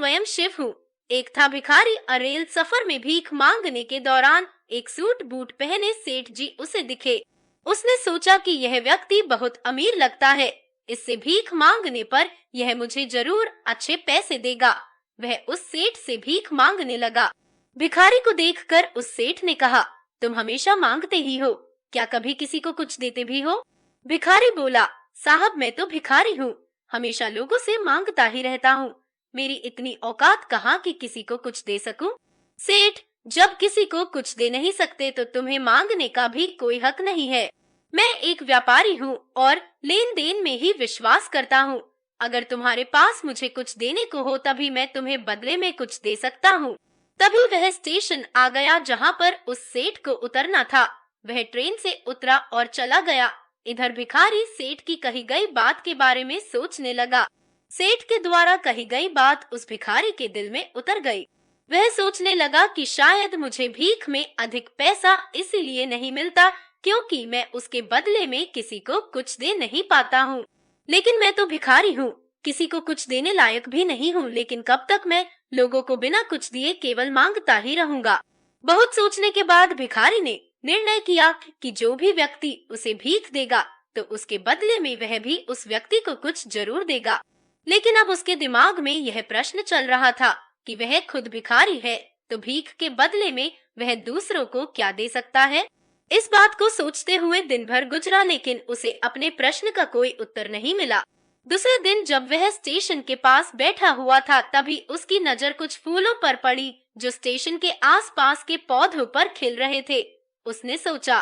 स्वयं शिव हूँ। एक था भिखारी रेल सफर में भीख मांगने के दौरान एक सूट बूट पहने सेठ जी उसे दिखे। उसने सोचा कि यह व्यक्ति बहुत अमीर लगता है, इससे भीख मांगने पर यह मुझे जरूर अच्छे पैसे देगा। वह उस सेठ से भीख मांगने लगा। भिखारी को देखकर उस सेठ ने कहा, तुम हमेशा मांगते ही हो, क्या कभी किसी को कुछ देते भी हो? भिखारी बोला, साहब मैं तो भिखारी हूँ, हमेशा लोगों से मांगता ही रहता हूँ। मेरी इतनी औकात कहाँ कि किसी को कुछ दे सकूं? सेठ, जब किसी को कुछ दे नहीं सकते तो तुम्हें मांगने का भी कोई हक नहीं है। मैं एक व्यापारी हूँ और लेन देन में ही विश्वास करता हूँ। अगर तुम्हारे पास मुझे कुछ देने को हो तभी मैं तुम्हें बदले में कुछ दे सकता हूँ। तभी वह स्टेशन आ गया जहाँ पर उस सेठ को उतरना था। वह ट्रेन से उतरा और चला गया। इधर भिखारी सेठ की कही गई बात के बारे में सोचने लगा। सेठ के द्वारा कही गई बात उस भिखारी के दिल में उतर गई। वह सोचने लगा कि शायद मुझे भीख में अधिक पैसा इसीलिए नहीं मिलता क्योंकि मैं उसके बदले में किसी को कुछ दे नहीं पाता हूँ। लेकिन मैं तो भिखारी हूँ, किसी को कुछ देने लायक भी नहीं हूँ, लेकिन कब तक मैं लोगों को बिना कुछ दिए केवल मांगता ही रहूंगा। बहुत सोचने के बाद भिखारी ने निर्णय किया कि जो भी व्यक्ति उसे भीख देगा तो उसके बदले में वह भी उस व्यक्ति को कुछ जरूर देगा। लेकिन अब उसके दिमाग में यह प्रश्न चल रहा था कि वह खुद भिखारी है तो भीख के बदले में वह दूसरों को क्या दे सकता है। इस बात को सोचते हुए दिन भर गुजरा लेकिन उसे अपने प्रश्न का कोई उत्तर नहीं मिला। दूसरे दिन जब वह स्टेशन के पास बैठा हुआ था तभी उसकी नजर कुछ फूलों पर पड़ी जो स्टेशन के आसपास के पौधों पर खिल रहे थे। उसने सोचा,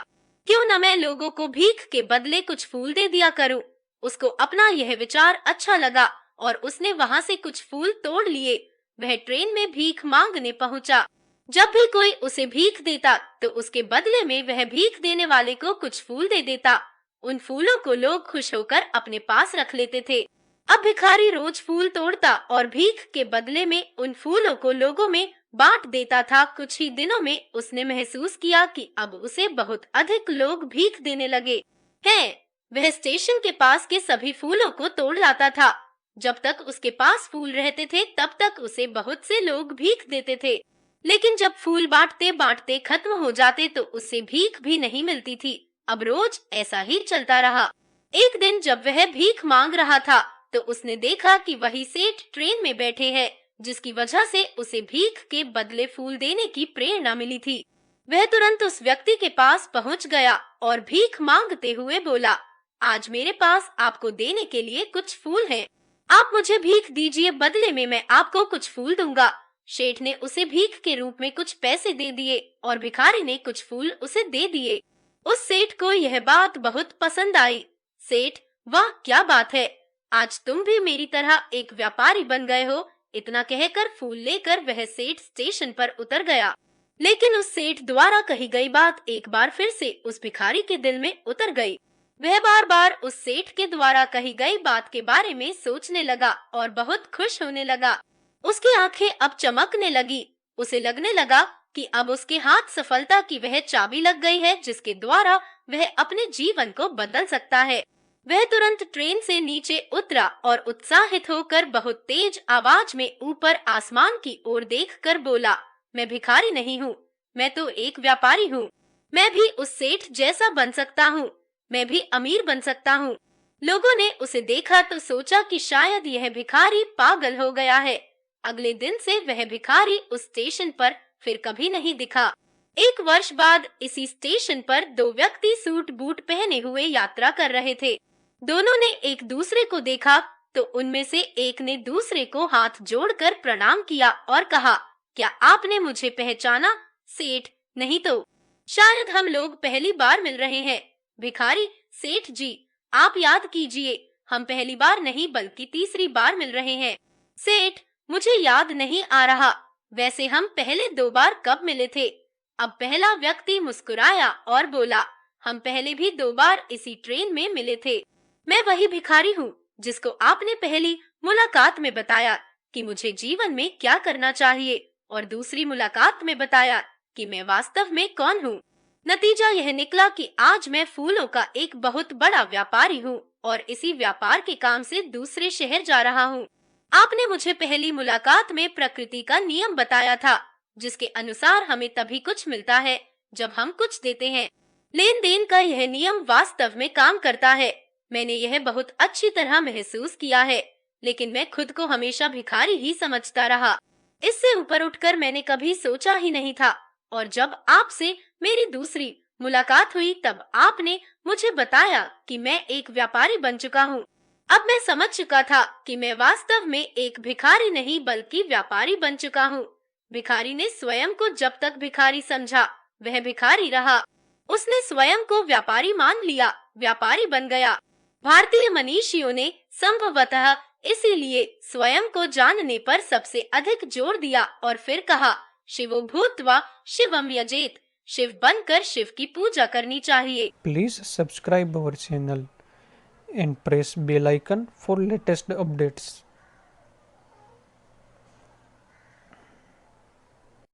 क्यों न मैं लोगों को भीख के बदले कुछ फूल दे दिया करूं। उसको अपना यह विचार अच्छा लगा और उसने वहां से कुछ फूल तोड़ लिए। वह ट्रेन में भीख मांगने पहुंचा। जब भी कोई उसे भीख देता तो उसके बदले में वह भीख देने वाले को कुछ फूल दे देता। उन फूलों को लोग खुश होकर अपने पास रख लेते थे। अब भिखारी रोज फूल तोड़ता और भीख के बदले में उन फूलों को लोगों में बांट देता था। कुछ ही दिनों में उसने महसूस किया कि अब उसे बहुत अधिक लोग भीख देने लगे हैं। वह स्टेशन के पास के सभी फूलों को तोड़ लाता था। जब तक उसके पास फूल रहते थे तब तक उसे बहुत से लोग भीख देते थे, लेकिन जब फूल बांटते बांटते खत्म हो जाते तो उससे भीख भी नहीं मिलती थी। अब रोज ऐसा ही चलता रहा। एक दिन जब वह भीख मांग रहा था तो उसने देखा कि वही सेठ ट्रेन में बैठे हैं, जिसकी वजह से उसे भीख के बदले फूल देने की प्रेरणा मिली थी। वह तुरंत उस व्यक्ति के पास पहुंच गया और भीख मांगते हुए बोला, आज मेरे पास आपको देने के लिए कुछ फूल हैं। आप मुझे भीख दीजिए, बदले में मैं आपको कुछ फूल दूंगा। सेठ ने उसे भीख के रूप में कुछ पैसे दे दिए और भिखारी ने कुछ फूल उसे दे दिए। उस सेठ को यह बात बहुत पसंद आई। सेठ, वाह क्या बात है, आज तुम भी मेरी तरह एक व्यापारी बन गए हो। इतना कहकर फूल लेकर वह सेठ स्टेशन पर उतर गया। लेकिन उस सेठ द्वारा कही गई बात एक बार फिर से उस भिखारी के दिल में उतर गई। वह बार बार उस सेठ के द्वारा कही गई बात के बारे में सोचने लगा और बहुत खुश होने लगा। उसकी आंखें अब चमकने लगी। उसे लगने लगा कि अब उसके हाथ सफलता की वह चाबी लग गई है जिसके द्वारा वह अपने जीवन को बदल सकता है। वह तुरंत ट्रेन से नीचे उतरा और उत्साहित होकर बहुत तेज आवाज में ऊपर आसमान की ओर देखकर बोला, मैं भिखारी नहीं हूँ, मैं तो एक व्यापारी हूँ। मैं भी उस सेठ जैसा बन सकता हूँ, मैं भी अमीर बन सकता हूँ। लोगों ने उसे देखा तो सोचा कि शायद यह भिखारी पागल हो गया है। अगले दिन से वह भिखारी उस स्टेशन पर फिर कभी नहीं दिखा। एक वर्ष बाद इसी स्टेशन पर दो व्यक्ति सूट बूट पहने हुए यात्रा कर रहे थे। दोनों ने एक दूसरे को देखा तो उनमें से एक ने दूसरे को हाथ जोड़कर प्रणाम किया और कहा, क्या आपने मुझे पहचाना? सेठ, नहीं तो शायद हम लोग पहली बार मिल रहे हैं। भिखारी, सेठ जी, आप याद कीजिए, हम पहली बार नहीं बल्कि तीसरी बार मिल रहे हैं। सेठ, मुझे याद नहीं आ रहा, वैसे हम पहले 2 बार कब मिले थे? अब पहला व्यक्ति मुस्कुराया और बोला, हम पहले भी 2 बार इसी ट्रेन में मिले थे। मैं वही भिखारी हूँ जिसको आपने पहली मुलाकात में बताया कि मुझे जीवन में क्या करना चाहिए और दूसरी मुलाकात में बताया कि मैं वास्तव में कौन हूँ। नतीजा यह निकला कि आज मैं फूलों का एक बहुत बड़ा व्यापारी हूँ और इसी व्यापार के काम से दूसरे शहर जा रहा हूँ। आपने मुझे पहली मुलाकात में प्रकृति का नियम बताया था, जिसके अनुसार हमें तभी कुछ मिलता है जब हम कुछ देते हैं। लेन देन का यह नियम वास्तव में काम करता है। मैंने यह बहुत अच्छी तरह महसूस किया है, लेकिन मैं खुद को हमेशा भिखारी ही समझता रहा। इससे ऊपर उठकर मैंने कभी सोचा ही नहीं था, और जब आपसे मेरी दूसरी मुलाकात हुई तब आपने मुझे बताया कि मैं एक व्यापारी बन चुका हूँ। अब मैं समझ चुका था कि मैं वास्तव में एक भिखारी नहीं बल्कि व्यापारी बन चुका हूँ। भिखारी ने स्वयं को जब तक भिखारी समझा, वह भिखारी रहा। उसने स्वयं को व्यापारी मान लिया, व्यापारी बन गया। भारतीय मनीषियों ने संभवतः इसीलिए स्वयं को जानने पर सबसे अधिक जोर दिया और फिर कहा, शिवो भूत्वा शिवम यजेत। शिव बनकर शिव की पूजा करनी चाहिए। Please subscribe our channel and press bell icon for latest updates.